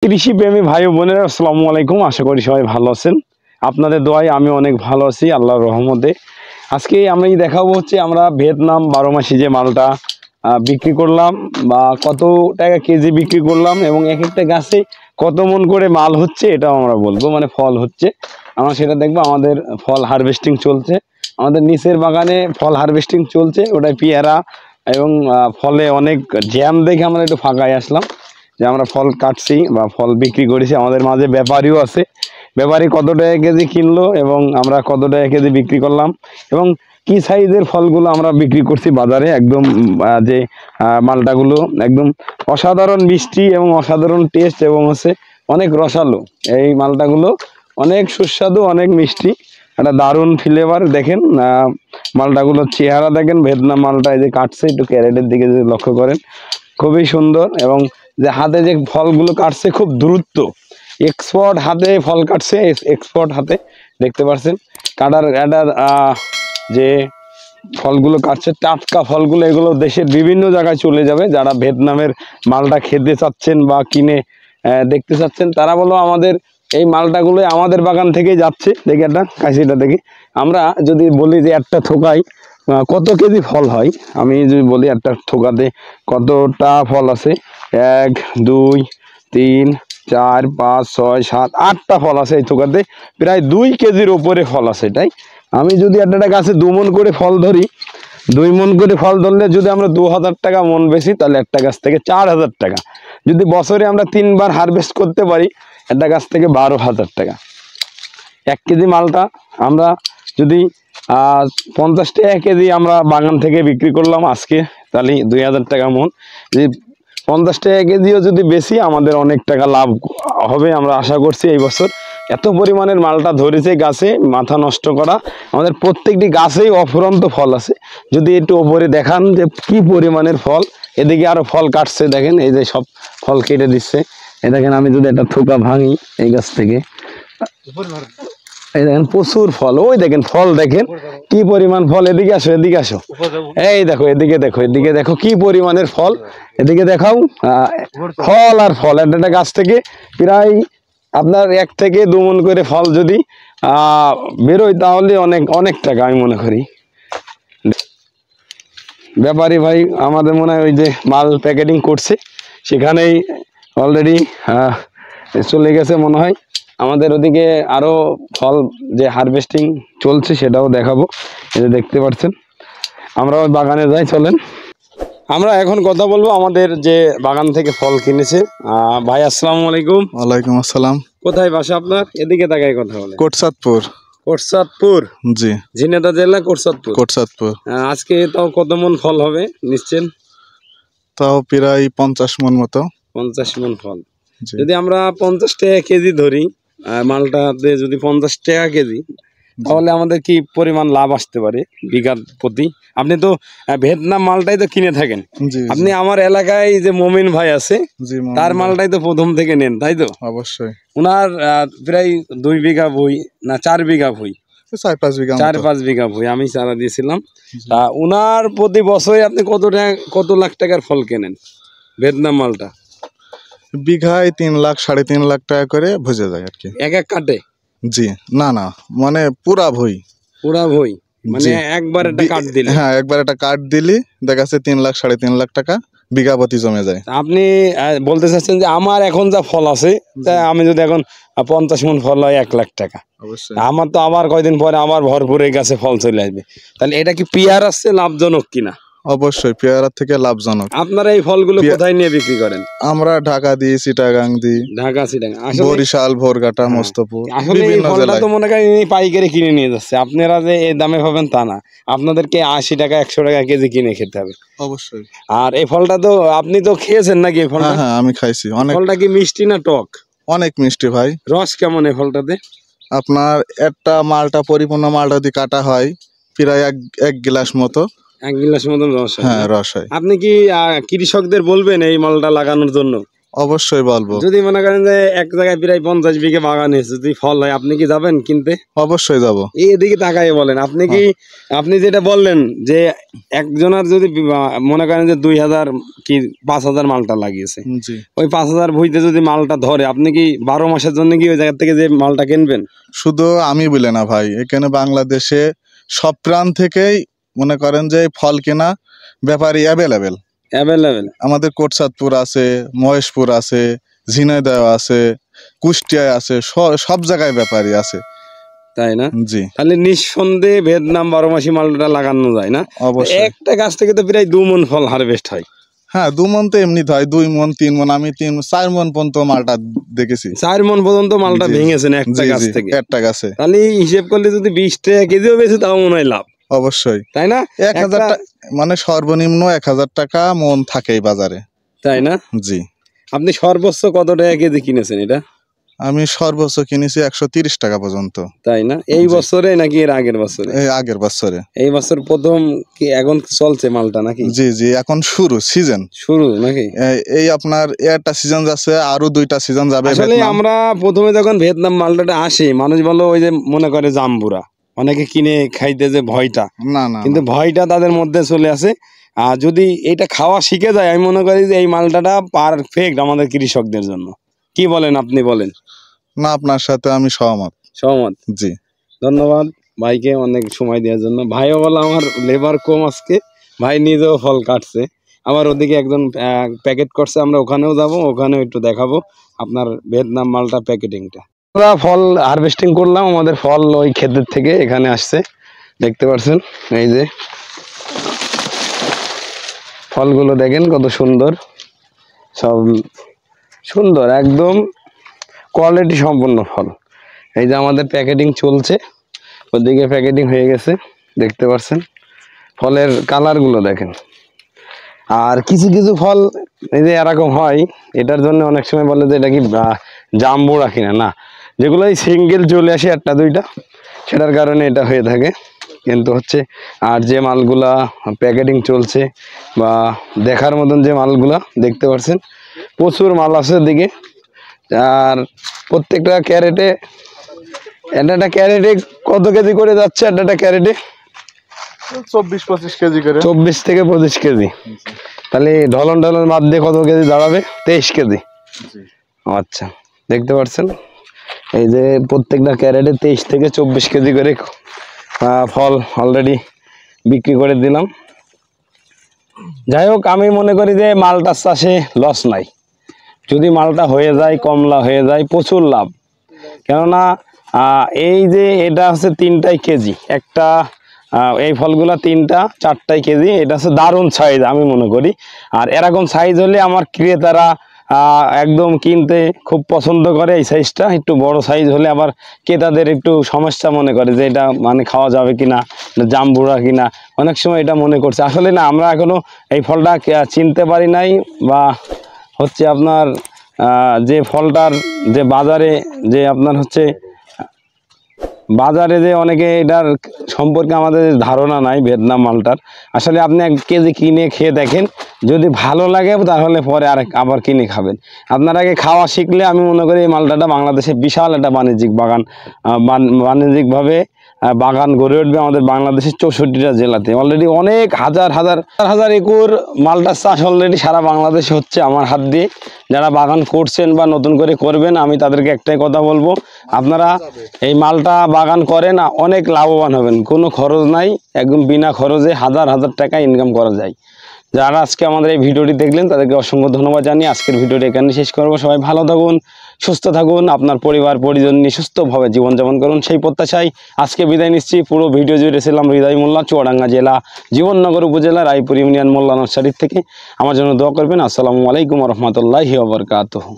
কৃষি প্রেমী ভাই ও বোনেরা আসসালামু আলাইকুম। আশা করি সবাই ভালো আছেন। আপনাদের দোয়ায় আমি অনেক ভালো আছি আল্লাহর রহমতে। আজকে আমি দেখাবো হচ্ছে আমরা ভিয়েতনাম 12 মাসি যে মালটা বিক্রি করলাম বা কত টাকা কেজি বিক্রি করলাম এবং এক একটা গাছে কত মন করে মাল হচ্ছে এটাও আমরা বলবো, মানে ফল হচ্ছে আমরা সেটা দেখবো। আমাদের ফল হারভেস্টিং চলছে, আমাদের নিচের বাগানে ফল হারভেস্টিং চলছে, ওটাই পেয়ারা এবং ফলে অনেক জ্যাম দেখে আমরা একটু ফাঁকায় আসলাম যে আমরা ফল কাটছি বা ফল বিক্রি করেছি। আমাদের মাঝে ব্যাপারীও আছে, ব্যাপারী কত টাকা কেজি কিনলো এবং আমরা কত টাকা কেজি বিক্রি করলাম এবং কি সাইজের ফলগুলো আমরা বিক্রি করছি বাজারে। একদম যে মালটাগুলো একদম অসাধারণ মিষ্টি এবং অসাধারণ টেস্ট এবং হচ্ছে অনেক রসালো। এই মালটাগুলো অনেক সুস্বাদু, অনেক মিষ্টি, একটা দারুণ ফ্লেভার। দেখেন মালটাগুলোর চেহারা দেখেন। ভিয়েতনাম মালটা এই যে কাটছে, একটু ক্যারেটের দিকে যদি লক্ষ্য করেন খুবই সুন্দর এবং যে হাতে যে ফলগুলো কাটছে খুব দ্রুত, এক্সপার্ট হাতে ফল কাটছে, এক্সপার্ট হাতে দেখতে পাচ্ছেন কাটার একটা যে ফলগুলো কাটছে টাটকা ফলগুলো, এগুলো দেশের বিভিন্ন জায়গায় চলে যাবে। যারা ভিয়েতনামের মালটা খেতে চাচ্ছেন বা কিনে দেখতে চাচ্ছেন তারা বলো আমাদের এই মালটাগুলো আমাদের বাগান থেকেই যাচ্ছে। দেখি একটা কাশিটা দেখি। আমরা যদি বলি যে একটা থোকায় কত কেজি ফল হয়, আমি যদি বলি একটা থোকাতে কতটা ফল আছে, 1 2 3 4 5 6 7 8টা ফল আছে এই থোকাতে, প্রায় 2 কেজির ওপরে ফল আছে। এটাই আমি যদি একটা গাছে 2 মন করে ফল ধরি, 2 মন করে ফল ধরলে যদি আমরা 2000 টাকা মন বেশি, তাহলে একটা গাছ থেকে 4000 টাকা। যদি বছরে আমরা 3বার হারভেস্ট করতে পারি একটা গাছ থেকে 12,000 টাকা। 1 কেজি মালটা আমরা যদি 50 টাকা কেজি আমরা বাগান থেকে বিক্রি করলাম আজকে, তাহলে 2000 টাকা মন। যদি 50 টাকা কেজিও যদি বেশি, আমাদের অনেক টাকা লাভ হবে আমরা আশা করছি এই বছর। এত পরিমাণের মালটা ধরেছে গাছে, মাথা নষ্ট করা। আমাদের প্রত্যেকটি গাছেই অফুরন্ত ফল আছে। যদি একটু ওপরে দেখান যে কি পরিমাণের ফল, এদিকে আরো ফল কাটছে দেখেন, এই যে সব ফল কেটে দিচ্ছে। এই দেখেন আমি যদি একটা থোকা ভাঙি এই গাছ থেকে, এই দেখেন প্রচুর ফল। ওই দেখেন ফল দেখেন কি পরিমাণ ফল। এদিকে আসো, এদিকে আসো, এই দেখো, এদিকে দেখো, এদিকে দেখো কি পরিমাণের ফল। এদিকে দেখাও ফল আর ফল। একটা গাছ থেকে প্রায় আপনার 1 থেকে 2 মন করে ফল যদি বেরোয় তাহলে অনেক অনেক টাকা আমি মনে করি। ব্যাপারী ভাই আমাদের মনে হয় ওই যে মাল প্যাকেটিং করছে সেখানেই অলরেডি চলে গেছে মনে হয়। আমাদের ওদিকে আরো ফল যে হারভেস্টিং চলছে সেটাও দেখাবো। এই যে দেখতে পাচ্ছেন আমরা ওই বাগানে যাই, চলেন। আমরা এখন কথা বলবো আমাদের যে বাগান থেকে ফল কিনেছে ভাই। আসসালামু আলাইকুম। ওয়ালাইকুম আসসালাম। কোথায় বাসা আপনার? এদিকে তাকাই কথা বলে। কোটচাঁদপুর। কোটচাঁদপুর, জি, ঝিনাইদহ জেলা কোটচাঁদপুর। কোটচাঁদপুর। আজকে তাও কত মন ফল হবে নিশ্চয়? তাও প্রায় 50 মন মতো। 50 মন ফল। জি, যদি আমরা 50 টাকা কেজি ধরি, মালটাতে যদি 50 টাকা কেজি, তাহলে আমাদের কি পরিমাণ লাভ আসতে পারে বিঘা প্রতি? আপনি তো ভিয়েতনাম মালটাই তো কিনে থাকেন। জি, আপনি আমার এলাকায় যে মমিন ভাই আছে জি, তার মালটাই তো প্রথম থেকে নেন, তাই তো? অবশ্যই। উনার প্রায় 2 বিঘা ভুই না 4 বিঘা ভুই, 4-5 বিঘা মতো। 4-5 বিঘা ভুই আমি চারা দিয়েছিলাম। জি। তা উনার প্রতি বছরে আপনি কত টাকা, কত লাখ টাকার ফল কেনেন ভিয়েতনাম মালটা? বিঘায় 3 লাখ 3.5 লাখ টাকা করে ভুজে যায় আর কি। এক এক কাটে? জি, না না, মানে পুরা ভুই। পুরা ভুই মানে জি, একবার একটা কাট দিলে? হ্যাঁ, একবার একটা কাট দিলি দেখা যাচ্ছে 3 লাখ 3.5 লাখ টাকা বিঘা প্রতি জমে যায়। আপনি বলতে চাচ্ছেন যে আমার এখন যা ফল আছে, তা আমি যদি এখন 50 মন ফল হয় 1 লাখ টাকা, অবশ্যই। আমার তো আবার কয়দিন পরে আবার ভরপুর এই গাছে ফল চলে আসবে। তাহলে এটা কি পিয়ার আসছে লাভজনক কিনা? অবশ্যই পেয়ারা থেকে লাভজনক। আপনারা এই ফলগুলো কোথায় নিয়ে বিক্রি করেন? আমরা ঢাকা দিই, চিটাগাং দিই, ঢাকা, চিটাগাং, আসলে বরিশাল, ভোরঘাটা, মোস্তফা, আসলে এই বিভিন্ন ফলটা জেলায়। তো মনে করেন পাইকারি কিনে নিয়ে যাচ্ছে, আপনারা যে এই দামে পাবেন তা না, আপনাদেরকে 80 টাকা 100 টাকা কেজি কিনে খেতে হবে। অবশ্যই। আর এই ফলটা তো আপনি তো খেয়েছেন নাকি? এই ফলটা, হ্যাঁ হ্যাঁ, আমি খাইছি। অনেক ফলটা কি মিষ্টি না টক? অনেক মিষ্টি ভাই। রস কেমন এই ফলটাতে? আপনার একটা মালটা, পরিপূর্ণ মালটা যদি কাটা হয় প্রায় এক গ্লাস মতো। 1 গিলাস মতন রস হয়? হ্যাঁ, রস হয়। আপনি কি কৃষকদের বলবেন এই মালটা লাগানোর জন্য? অবশ্যই বলবো। যদি মনে করেন যে এক জায়গায় প্রায় 50 বিঘা বাগান হয়েছে, যদি ফল হয় আপনি কি যাবেন কিনতে? অবশ্যই যাব। এদিকে তাকাই বলেন, আপনি কি আপনি যেটা বললেন যে একজনের যদি মনে করেন যে 2000 কি 5000 মালটা লাগিয়েছে, জি। ওই 5000 ভুঁইতে যদি মালটা ধরে আপনি কি 12 মাসের জন্য কি ওই জায়গা থেকে যে মালটা কিনবেন? শুধু আমি বলে না ভাই, এখানে বাংলাদেশে সব প্রান্ত থেকেই মনে করেন যে ফল কেনা ব্যাপারী অ্যাভেলেবেল। অ্যাভেলেবেল। আমাদের কোটচাঁদপুর আছে, মহেশপুর আছে, ঝিনাইদহ আছে, কুষ্টিয়ায় আছে, সব জায়গায় ব্যাপারী আছে। তাই না? জি তাহলে নিঃসন্দেহে ভিয়েতনাম 12 মাসি মালটা লাগানো যায় না? অবশ্যই। একটা গাছ থেকে তো প্রায় 2 মণ ফল হারভেস্ট হয়। হ্যাঁ 2 মণ তো এমনি হয়, 2 মণ 3 মণ, আমি 4 মণ পর্যন্ত মালটা দেখেছি। 4 মণ পর্যন্ত মালটা জি, ভেঙেছেন একটা জি, গাছ জি, থেকে। একটা গাছে। তাহলে হিসেব করলে যদি 20 টাকা কেজিও বেশি তাও মনে হয় লাভ, অবশ্যই। তাই না? 1000 টাকা মানে সর্বনিম্ন 1000 টাকা মণ থাকেই বাজারে। তাই না? জি। আপনি সর্বোচ্চ কত টাকা কেজি কিনেছেন এটা? আমি সর্বোচ্চ কিনেছি 130 টাকা পর্যন্ত। তাই না? এই জি। বছরে নাকি এর আগের বছরে? এই আগের বছরে। এই বছর প্রথম কি এখন চলছে মালটা নাকি? জি জি, এখন শুরু সিজন। শুরু নাকি? এই আপনার একটা সিজন যাচ্ছে, আরো 2টা সিজন যাবে। আসলে ভিয়েতনাম। আমরা প্রথমে যখন ভিয়েতনাম মালটাটা আসে মানুষ বলো ওই যে মনে করে জাম্বুরা, অনেকে কিনে খাইতে যে ভয়টা, না না কিন্তু ভয়টা তাদের মধ্যে চলে আসে। আর যদি এটা খাওয়া শিখে যায় আমি মনে করি যে এই মালটাটা পারফেক্ট আমাদের কৃষকদের জন্য। কি বলেন আপনি বলেন? না, আপনার সাথে আমি সহমত। সহমত। জি। ধন্যবাদ ভাইকে অনেক সময় দেওয়ার জন্য। ভাইও বলে আমার লেবার কম আজকে, ভাই নিজেও ফল কাটছে। আবার ওদিকে একজন প্যাকেট করছে, আমরা ওখানেও যাব, ওখানেও একটু দেখাবো আপনার ভিয়েতনাম মালটা প্যাকেটিংটা। আমরা ফল হারভেস্টিং করলাম, আমাদের ফল ওই ক্ষেতের থেকে এখানে আসছে, দেখতে পাচ্ছেন। এই যে ফলগুলো দেখেন কত সুন্দর, সব সুন্দর একদম কোয়ালিটি সম্পন্ন ফল। এই যে আমাদের প্যাকেটিং চলছে, ওদিকে প্যাকেটিং হয়ে গেছে, দেখতে পাচ্ছেন ফলের কালারগুলো দেখেন। আর কিছু কিছু ফল এই যে এরকম হয়, এটার জন্য অনেক সময় বলে যে এটা কি জাম্বুরা কিনা, না, যেগুলো এই সিঙ্গেল চলে আসে একটা দুইটা, সেটার কারণে এটা হয়ে থাকে। কিন্তু হচ্ছে আর যে মালগুলা প্যাকেটিং চলছে বা দেখার মতন যে মালগুলা দেখতে পাচ্ছেন, প্রচুর মাল আছে দিকে। আর প্রত্যেকটা ক্যারেটে, একটা ক্যারেটে কত কেজি করে যাচ্ছে? একটা ক্যারেটে 24-25 কেজি করে। 24 থেকে 25 কেজি। তাহলে ঢলন ঢলন বাদ দিয়ে কত কেজি দাঁড়াবে? 23 কেজি। আচ্ছা, দেখতে পাচ্ছেন এই যে প্রত্যেকটা ক্যারেটে 23 থেকে 24 কেজি করে ফল অলরেডি বিক্রি করে দিলাম। যাই হোক, আমি মনে করি যে মালটার চাষে লস নাই। যদি মালটা হয়ে যায়, কমলা হয়ে যায়, প্রচুর লাভ। কেননা এই যে এটা হচ্ছে 3টাই কেজি, একটা এই ফলগুলা 3টা 4টাই কেজি, এটা হচ্ছে দারুণ সাইজ আমি মনে করি। আর এরকম সাইজ হলে আমার ক্রেতারা একদম কিনতে খুব পছন্দ করে। এই সাইজটা একটু বড় সাইজ হলে আবার ক্রেতাদের একটু সমস্যা মনে করে যে এটা মানে খাওয়া যাবে কিনা, জাম্বুরা কিনা, অনেক সময় এটা মনে করছে। আসলে না, আমরা এখনো এই ফলটা চিনতে পারি নাই, বা হচ্ছে আপনার যে ফলটার যে বাজারে যে আপনার হচ্ছে বাজারে যে অনেকে এটার সম্পর্কে আমাদের ধারণা নাই ভিয়েতনাম মালটার। আসলে আপনি 1 কেজি কিনে খেয়ে দেখেন, যদি ভালো লাগে তাহলে পরে আবার কিনে খাবেন। আপনার আগে খাওয়া শিখলে আমি মনে করি এই মালটাটা বাংলাদেশে বিশাল একটা বাণিজ্যিক বাগান, বাণিজ্যিকভাবে বাগান গড়ে উঠবে আমাদের বাংলাদেশের 64টা জেলাতে। অলরেডি অনেক হাজার হাজার হাজার একর মালটার চাষ অলরেডি সারা বাংলাদেশে হচ্ছে আমার হাত দিয়ে। যারা বাগান করছেন বা নতুন করে করবেন, আমি তাদেরকে একটাই কথা বলবো, আপনারা এই মালটা বাগান করেন, অনেক লাভবান হবেন। কোনো খরচ নাই, একদম বিনা খরচে হাজার হাজার টাকা ইনকাম করা যায়। যারা আজকে আমাদের এই ভিডিওটি দেখলেন তাদেরকে অসংখ্য ধন্যবাদ জানিয়ে আজকের ভিডিওটি এখানে শেষ করবো। সবাই ভালো থাকুন, সুস্থ থাকুন, আপনার পরিবার পরিজন নিয়ে সুস্থভাবে জীবনযাপন করুন, সেই প্রত্যাশায় আজকে বিদায় নিচ্ছি। পুরো ভিডিও জুড়ে ছিলাম হৃদয় মোল্লা, চুয়াডাঙ্গা জেলা, জীবননগর উপজেলা, রায়পুর ইউনিয়ন, মোল্লা নার্সারি থেকে। আমার জন্য দোয়া করবেন। আসসালামু আলাইকুম রহমতুল্লাহি ওয়া বারাকাতুহু।